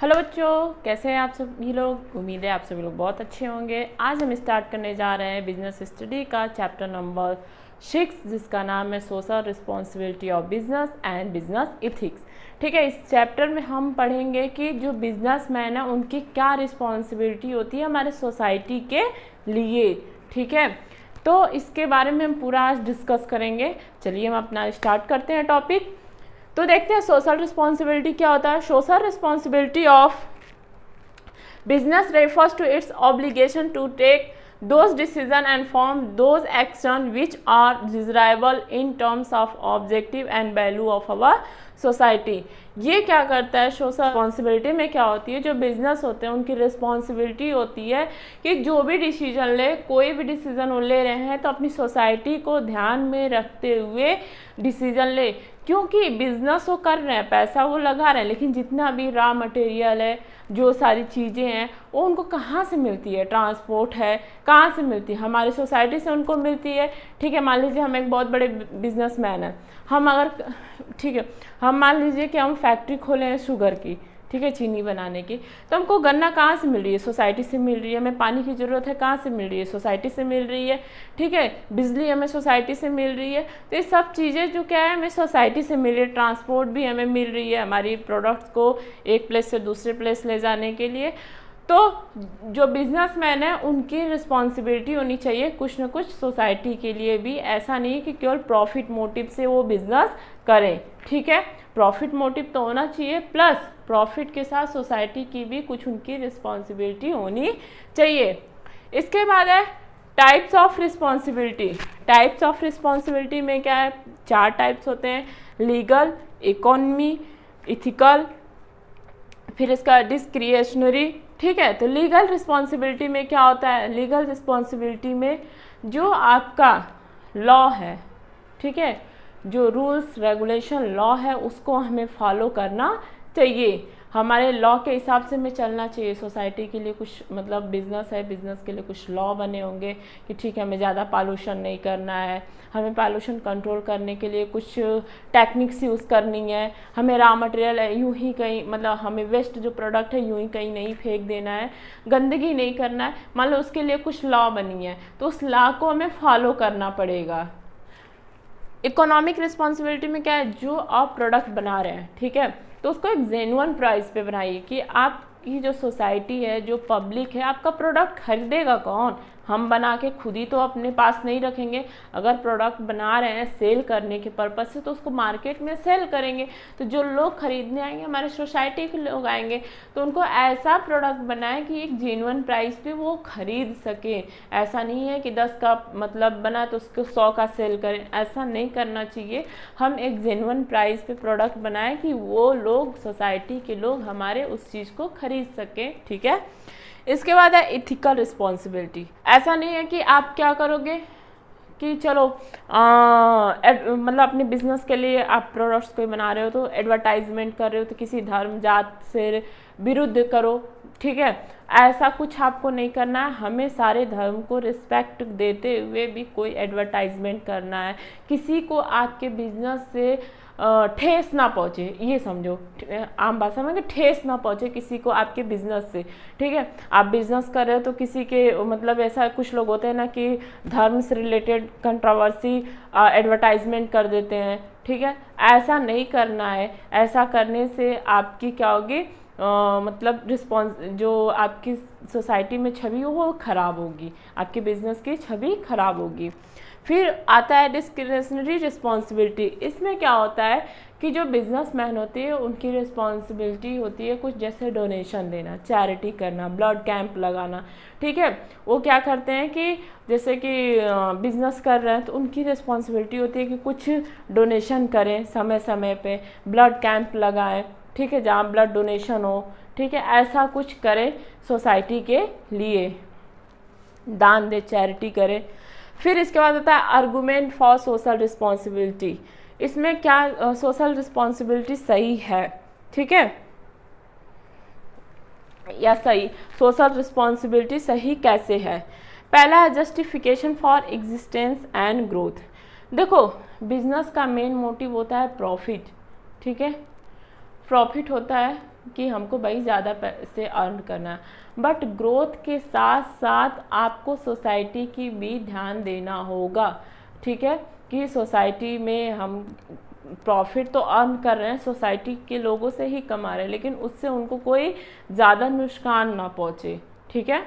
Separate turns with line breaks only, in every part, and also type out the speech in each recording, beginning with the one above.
Hello बच्चों, कैसे हैं आप सभी लोग। उम्मीद है आप सभी लोग बहुत अच्छे होंगे। आज हम स्टार्ट करने जा रहे हैं बिजनेस स्टडी का चैप्टर नंबर 6, जिसका नाम है social responsibility of business and business ethics. ठीक है, इस चैप्टर में हम पढ़ेंगे कि जो बिजनेसमैन है उनकी क्या रिस्पॉन्सिबिलिटी होती है हमारे सोसाइटी के लिए। ठीक है, तो इसके बारे में हम पूरा आज डिस्कस करेंगे। चलिए हम अपना स्टार्ट करते हैं टॉपिक। तो देखते हैं सोशल रिस्पॉन्सिबिलिटी क्या होता है। Social responsibility of business refers to its obligation to take those decision and form those action which are desirable in terms of objective and value of our society। ये क्या करता है, सोशल रिस्पॉन्सिबिलिटी में क्या होती है, जो बिजनेस होते हैं उनकी रिस्पॉन्सिबिलिटी होती है कि जो भी डिसीजन ले, कोई भी डिसीजन वो ले रहे हैं तो अपनी सोसाइटी को ध्यान में रखते हुए डिसीजन ले। क्योंकि बिजनेस वो कर रहे हैं, पैसा वो लगा रहे हैं, लेकिन जितना भी रॉ मटेरियल है, जो सारी चीज़ें हैं, वो उनको कहाँ से मिलती है, ट्रांसपोर्ट है, कहाँ से मिलती है, हमारी सोसाइटी से उनको मिलती है। ठीक है, मान लीजिए हम एक बहुत बड़े बिजनेसमैन हैं, हम अगर ठीक है, हम मान लीजिए कि हम फैक्ट्री खोले हैं शुगर की, ठीक है, चीनी बनाने की, तो हमको गन्ना कहाँ से मिल रही है, सोसाइटी से मिल रही है। हमें पानी की ज़रूरत है, कहाँ से मिल रही है, सोसाइटी से मिल रही है। ठीक है, बिजली हमें सोसाइटी से मिल रही है। तो ये सब चीज़ें जो क्या है हमें सोसाइटी से मिल रही है। ट्रांसपोर्ट भी हमें मिल रही है हमारी प्रोडक्ट्स को एक प्लेस से दूसरे प्लेस ले जाने के लिए। तो जो बिजनेसमैन है उनकी रिस्पॉन्सिबिलिटी होनी चाहिए कुछ न कुछ सोसाइटी के लिए भी। ऐसा नहीं कि केवल प्रॉफिट मोटिव से वो बिजनेस करें। ठीक है, प्रॉफिट मोटिव तो होना चाहिए, प्लस प्रॉफिट के साथ सोसाइटी की भी कुछ उनकी रिस्पॉन्सिबिलिटी होनी चाहिए। इसके बाद है types of responsibility. Types of responsibility में क्या है, 4 टाइप्स होते हैं, लीगल, इकोनॉमी, इथिकल, फिर इसका डिस्क्रिशनरी। ठीक है, तो लीगल रिस्पॉन्सिबिलिटी में क्या होता है, लीगल रिस्पॉन्सिबिलिटी में जो आपका लॉ है, ठीक है, जो रूल्स रेगुलेशन लॉ है उसको हमें फॉलो करना चाहिए। हमारे लॉ के हिसाब से हमें चलना चाहिए। सोसाइटी के लिए कुछ मतलब बिजनेस है, बिजनेस के लिए कुछ लॉ बने होंगे कि ठीक है हमें ज़्यादा पॉल्यूशन नहीं करना है, हमें पॉल्यूशन कंट्रोल करने के लिए कुछ टेक्निक्स यूज़ करनी है, हमें रॉ मटेरियल यूं ही कहीं मतलब हमें वेस्ट जो प्रोडक्ट है यूं ही कहीं नहीं फेंक देना है, गंदगी नहीं करना है। मान लो उसके लिए कुछ लॉ बनी है तो उस लॉ को हमें फॉलो करना पड़ेगा। इकोनॉमिक रिस्पॉन्सिबिलिटी में क्या है, जो आप प्रोडक्ट बना रहे हैं, ठीक है, तो उसको एक जेन्युइन प्राइस पे बनाइए कि आपकी जो सोसाइटी है, जो पब्लिक है, आपका प्रोडक्ट खरीदेगा कौन। हम बना के खुद ही तो अपने पास नहीं रखेंगे। अगर प्रोडक्ट बना रहे हैं सेल करने के पर्पज़ से तो उसको मार्केट में सेल करेंगे, तो जो लोग खरीदने आएंगे हमारे सोसाइटी के लोग आएंगे, तो उनको ऐसा प्रोडक्ट बनाएं कि एक जेन्युइन प्राइस पे वो खरीद सके। ऐसा नहीं है कि 10 का मतलब बना तो उसको 100 का सेल करें, ऐसा नहीं करना चाहिए। हम एक जेन्युइन प्राइस पे प्रोडक्ट बनाएं कि वो लोग, सोसाइटी के लोग हमारे उस चीज़ को खरीद सकें। ठीक है, इसके बाद है इथिकल रिस्पॉन्सिबिलिटी। ऐसा नहीं है कि आप क्या करोगे कि चलो मतलब अपने बिजनेस के लिए आप प्रोडक्ट्स कोई बना रहे हो तो एडवर्टाइजमेंट कर रहे हो तो किसी धर्म जात से विरुद्ध करो। ठीक है, ऐसा कुछ आपको नहीं करना है। हमें सारे धर्म को रिस्पेक्ट देते हुए भी कोई एडवर्टाइजमेंट करना है। किसी को आपके बिजनेस से ठेस ना पहुँचे, ये समझो, आम भाषा में कि ठेस ना पहुँचे किसी को आपके बिजनेस से। ठीक है, आप बिजनेस कर रहे हो तो किसी के मतलब ऐसा कुछ लोग होते हैं ना कि धर्म से रिलेटेड कंट्रोवर्सी एडवर्टाइजमेंट कर देते हैं। ठीक है, ऐसा नहीं करना है। ऐसा करने से आपकी क्या होगी, मतलब रिस्पॉन्स जो आपकी सोसाइटी में छवि हो वो खराब होगी, आपके बिजनेस की छवि खराब होगी। फिर आता है डिस्क्रिशनरी रिस्पॉन्सिबिलिटी। इसमें क्या होता है कि जो बिजनेसमैन होते हैं उनकी रिस्पॉन्सिबिलिटी होती है कुछ जैसे डोनेशन देना, चैरिटी करना, ब्लड कैंप लगाना। ठीक है, वो क्या करते हैं कि जैसे कि बिजनेस कर रहे हैं तो उनकी रिस्पॉन्सिबिलिटी होती है कि कुछ डोनेशन करें, समय समय पे ब्लड कैंप लगाएं। ठीक है, जहाँ ब्लड डोनेशन हो, ठीक है, ऐसा कुछ करें सोसाइटी के लिए, दान दे, चैरिटी करें। फिर इसके बाद होता है आर्गूमेंट फॉर सोशल रिस्पॉन्सिबिलिटी। इसमें क्या सोशल रिस्पॉन्सिबिलिटी सही है, ठीक है, या सही सोशल रिस्पॉन्सिबिलिटी सही कैसे है। पहला है justification for existence and growth. देखो, बिजनेस का मेन मोटिव होता है प्रॉफिट। ठीक है, प्रॉफिट होता है कि हमको भाई ज़्यादा पैसे अर्न करना है, बट ग्रोथ के साथ साथ आपको सोसाइटी की भी ध्यान देना होगा, ठीक है, कि सोसाइटी में हम प्रॉफिट तो अर्न कर रहे हैं, सोसाइटी के लोगों से ही कमा रहे हैं, लेकिन उससे उनको कोई ज़्यादा नुकसान ना पहुँचे, ठीक है।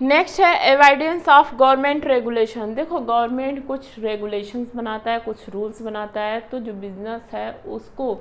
नेक्स्ट है एवॉइडेंस ऑफ गवर्नमेंट रेगुलेशन। देखो गवर्नमेंट कुछ रेगुलेशंस बनाता है, कुछ रूल्स बनाता है, तो जो बिजनेस है उसको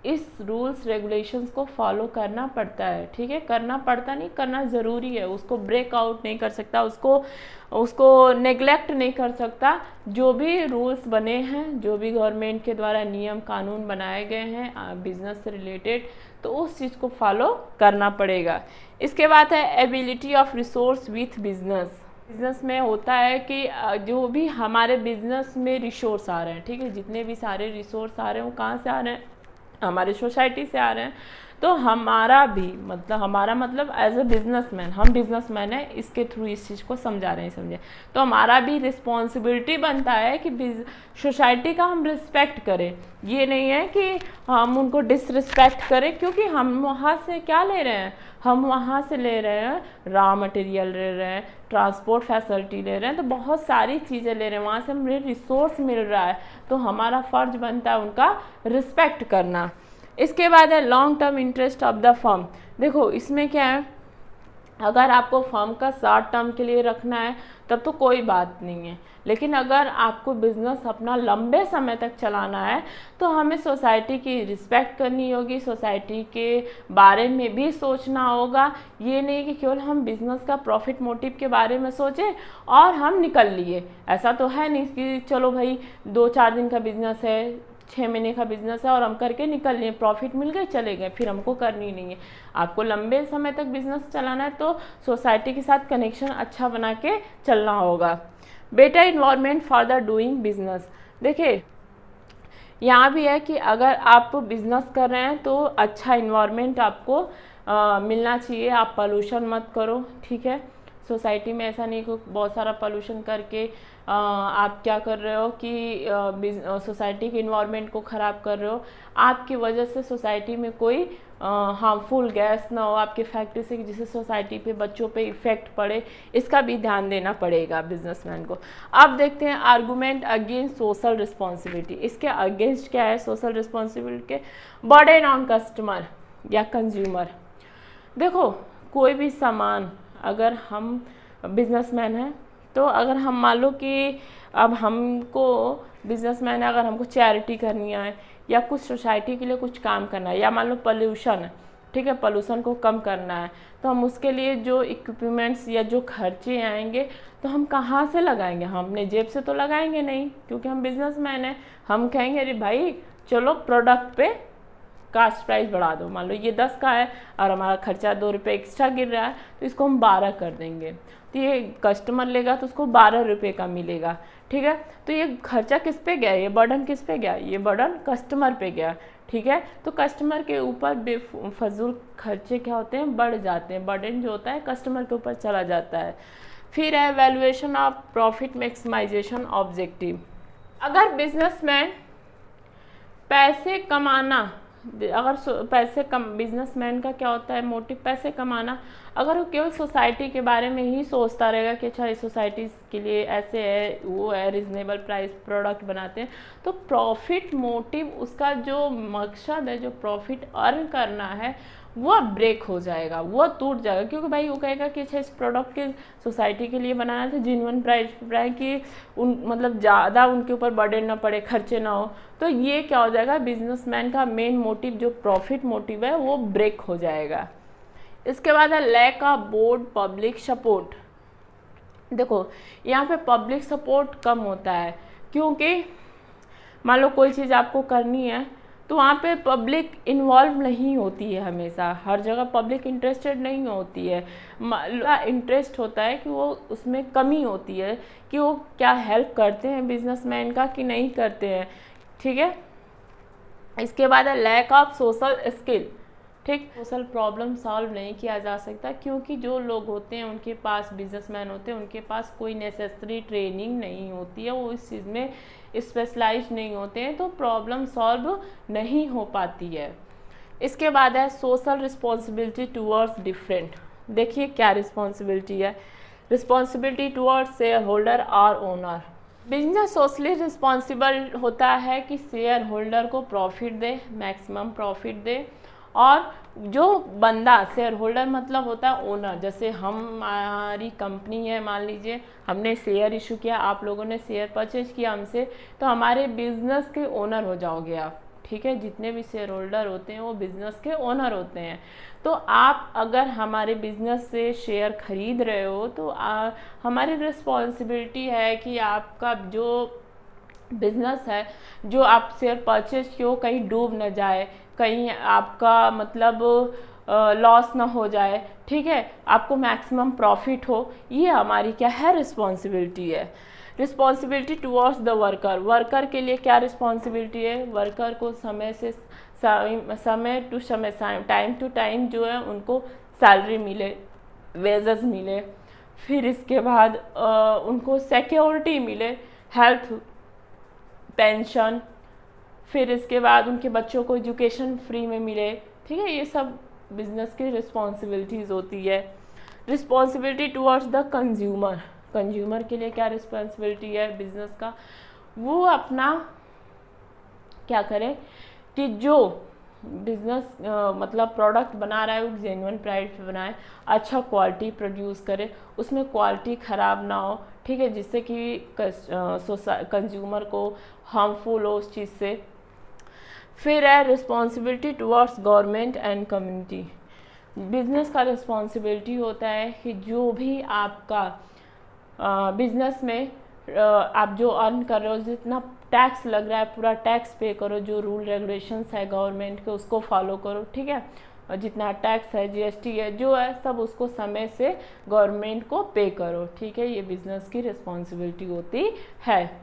इस रूल्स रेगुलेशंस को फॉलो करना पड़ता है, ठीक है, करना पड़ता नहीं, करना ज़रूरी है, उसको ब्रेकआउट नहीं कर सकता, उसको नेग्लेक्ट नहीं कर सकता। जो भी रूल्स बने हैं, जो भी गवर्नमेंट के द्वारा नियम कानून बनाए गए हैं बिजनेस से रिलेटेड, तो उस चीज़ को फॉलो करना पड़ेगा। इसके बाद है ability of resource with business. Business में होता है कि जो भी हमारे बिजनेस में रिसोर्स आ रहे हैं, ठीक है, जितने भी सारे रिसोर्स आ रहे हैं वो कहाँ से आ रहे हैं, हमारे सोसाइटी से आ रहे हैं। तो हमारा मतलब एज अ बिजनेसमैन, हम बिजनेसमैन हैं, इसके थ्रू इस चीज़ को समझा रहे हैं, समझे, तो हमारा भी रिस्पॉन्सिबिलिटी बनता है कि सोसाइटी का हम रिस्पेक्ट करें। ये नहीं है कि हम उनको डिसरिस्पेक्ट करें, क्योंकि हम वहाँ से क्या ले रहे हैं, हम वहाँ से ले रहे हैं रॉ मटेरियल ले रहे हैं, ट्रांसपोर्ट फैसिलिटी ले रहे हैं, तो बहुत सारी चीज़ें ले रहे हैं, वहाँ से हमें रिसोर्स मिल रहा है, तो हमारा फ़र्ज बनता है उनका रिस्पेक्ट करना। इसके बाद है long term interest of the firm. देखो इसमें क्या है, अगर आपको फर्म का शॉर्ट टर्म के लिए रखना है तब तो कोई बात नहीं है, लेकिन अगर आपको बिजनेस अपना लंबे समय तक चलाना है तो हमें सोसाइटी की रिस्पेक्ट करनी होगी, सोसाइटी के बारे में भी सोचना होगा। ये नहीं कि केवल हम बिजनेस का प्रॉफिट मोटिव के बारे में सोचें और हम निकल लिए। ऐसा तो है नहीं कि चलो भाई 2-4 दिन का बिजनेस है, 6 महीने का बिजनेस है और हम करके निकल लिए, प्रॉफिट मिल गए चले गए, फिर हमको करनी नहीं है। आपको लंबे समय तक बिजनेस चलाना है तो सोसाइटी के साथ कनेक्शन अच्छा बना के चलना होगा। Better environment for the doing business. देखिए यहाँ भी है कि अगर आप बिजनेस कर रहे हैं तो अच्छा इन्वायरमेंट आपको मिलना चाहिए, आप पोल्यूशन मत करो, ठीक है। सोसाइटी में ऐसा नहीं कि बहुत सारा पोल्यूशन करके आप क्या कर रहे हो कि सोसाइटी के इन्वायरमेंट को ख़राब कर रहे हो, आपकी वजह से सोसाइटी में कोई हार्मफुल गैस ना हो आपके फैक्ट्री से, जिससे सोसाइटी पे बच्चों पे इफ़ेक्ट पड़े, इसका भी ध्यान देना पड़ेगा बिजनेसमैन को। अब देखते हैं आर्गूमेंट अगेंस्ट सोशल रिस्पॉन्सिबिलिटी। इसके अगेंस्ट क्या है सोशल रिस्पॉन्सिबिलिटी के, बर्डन ऑन कस्टमर या कंज्यूमर। देखो कोई भी सामान, अगर हम बिजनेसमैन हैं तो अगर हम मान लो कि अब हमको बिजनेसमैन है, अगर हमको चैरिटी करनी है या कुछ सोसाइटी के लिए कुछ काम करना है, या मान लो पोल्यूशन है, ठीक है, पोल्यूशन को कम करना है, तो हम उसके लिए जो इक्विपमेंट्स या जो खर्चे आएंगे तो हम कहाँ से लगाएंगे, हम अपने जेब से तो लगाएंगे नहीं, क्योंकि हम बिजनेसमैन हैं। हम कहेंगे अरे भाई चलो प्रोडक्ट पे कास्ट प्राइस बढ़ा दो, मान लो ये 10 का है और हमारा खर्चा 2 रुपये एक्स्ट्रा गिर रहा है तो इसको हम 12 कर देंगे, तो ये कस्टमर लेगा तो उसको 12 रुपये का मिलेगा, ठीक है। तो ये खर्चा किस पे गया, ये बर्डन किस पे गया, ये बर्डन कस्टमर पे गया, ठीक है। तो कस्टमर के ऊपर बेफजूल खर्चे क्या होते हैं, बढ़ जाते हैं, बर्डन जो होता है कस्टमर के ऊपर चला जाता है। फिर है valuation of profit maximisation objective. अगर बिजनेसमैन पैसे कमाना, अगर पैसे कम, बिजनेसमैन का क्या होता है मोटिव पैसे कमाना, अगर वो केवल सोसाइटी के बारे में ही सोचता रहेगा कि अच्छा इस सोसाइटी के लिए ऐसे है वो है, रिजनेबल प्राइस प्रोडक्ट बनाते हैं, तो प्रॉफिट मोटिव, उसका जो मकसद है, जो प्रॉफिट अर्न करना है, वो ब्रेक हो जाएगा, वो टूट जाएगा। क्योंकि भाई वो कहेगा कि अच्छा इस प्रोडक्ट के सोसाइटी के लिए बनाना था, जेन्युइन प्राइस कि मतलब ज़्यादा उनके ऊपर बर्डन ना पड़े, खर्चे ना हो, तो ये क्या हो जाएगा, बिजनेसमैन का मेन मोटिव जो प्रॉफिट मोटिव है वो ब्रेक हो जाएगा। इसके बाद है lack of broad public support. देखो यहाँ पे पब्लिक सपोर्ट कम होता है, क्योंकि मान लो कोई चीज़ आपको करनी है तो वहाँ पे पब्लिक इन्वॉल्व नहीं होती है, हमेशा हर जगह पब्लिक इंटरेस्टेड नहीं होती है। इंटरेस्ट होता है कि वो उसमें कमी होती है कि वो क्या हेल्प करते हैं बिजनेसमैन का कि नहीं करते हैं, ठीक है। इसके बाद है लैक ऑफ सोशल स्किल, ठीक। सोशल प्रॉब्लम सॉल्व नहीं किया जा सकता क्योंकि जो लोग होते हैं उनके पास, बिजनेसमैन होते हैं उनके पास कोई नेसेसरी ट्रेनिंग नहीं होती है, वो इस चीज़ में स्पेशलाइज नहीं होते हैं, तो प्रॉब्लम सॉल्व नहीं हो पाती है। इसके बाद है सोशल रिस्पॉन्सिबिलिटी टूवर्ड्स डिफरेंट। देखिए क्या रिस्पॉन्सिबिलिटी है, रिस्पॉन्सिबिलिटी टूवर्ड्स शेयर होल्डर और ओनर। बिजनेस सोशली रिस्पॉन्सिबल होता है कि शेयर होल्डर को प्रॉफिट दे, मैक्सिमम प्रॉफिट दे, और जो बंदा शेयर होल्डर मतलब होता है ओनर। जैसे हमारी कंपनी है, मान लीजिए हमने शेयर इशू किया, आप लोगों ने शेयर परचेज किया हमसे, तो हमारे बिजनेस के ओनर हो जाओगे आप, ठीक है। जितने भी शेयर होल्डर होते हैं वो बिजनेस के ओनर होते हैं। तो आप अगर हमारे बिजनेस से शेयर खरीद रहे हो तो हमारी रिस्पॉन्सिबिलिटी है कि आपका जो बिजनेस है, जो आप शेयर परचेज किए हो, कहीं डूब न जाए, कहीं आपका मतलब लॉस ना हो जाए, ठीक है, आपको मैक्सिमम प्रॉफिट हो। ये हमारी क्या है, रिस्पॉन्सिबिलिटी है। Responsibility towards the worker. Worker के लिए क्या रिस्पॉन्सिबिलिटी है, वर्कर को समय से समय टू समय, टाइम टू टाइम जो है उनको सैलरी मिले, वेजेस मिले। फिर इसके बाद उनको सिक्योरिटी मिले, हेल्थ, पेंशन। फिर इसके बाद उनके बच्चों को एजुकेशन फ्री में मिले, ठीक है। ये सब बिजनेस की रिस्पॉन्सिबिलिटीज़ होती है। Responsibility towards the consumer. Consumer के लिए क्या रिस्पॉन्सिबिलिटी है बिजनेस का, वो अपना क्या करे कि जो बिजनेस मतलब प्रोडक्ट बना रहा है वो जेन्युइन प्राइस पे बनाए, अच्छा क्वालिटी प्रोड्यूस करे, उसमें क्वालिटी ख़राब ना हो, ठीक है, जिससे कि कंज्यूमर को हार्मफुल हो उस चीज़ से। फिर है responsibility towards government and community. Business का रिस्पॉन्सिबिलिटी होता है कि जो भी आपका बिजनेस में आप जो अर्न कर रहे हो, जितना टैक्स लग रहा है पूरा टैक्स पे करो, जो रूल रेगुलेशंस है गवर्नमेंट के उसको फॉलो करो, ठीक है। और जितना टैक्स है, जीएसटी है, जो है सब उसको समय से गवर्नमेंट को पे करो, ठीक है। ये बिजनेस की रिस्पॉन्सिबिलिटी होती है।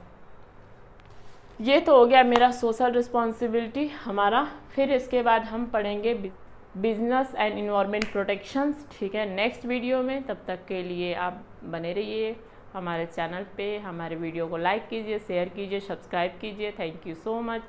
ये तो हो गया मेरा सोशल रिस्पॉन्सिबिलिटी हमारा। फिर इसके बाद हम पढ़ेंगे बिजनेस एंड इन्वायरमेंट प्रोटेक्शंस, ठीक है, नेक्स्ट वीडियो में। तब तक के लिए आप बने रहिए हमारे चैनल पे, हमारे वीडियो को लाइक कीजिए, शेयर कीजिए, सब्सक्राइब कीजिए। Thank you so much.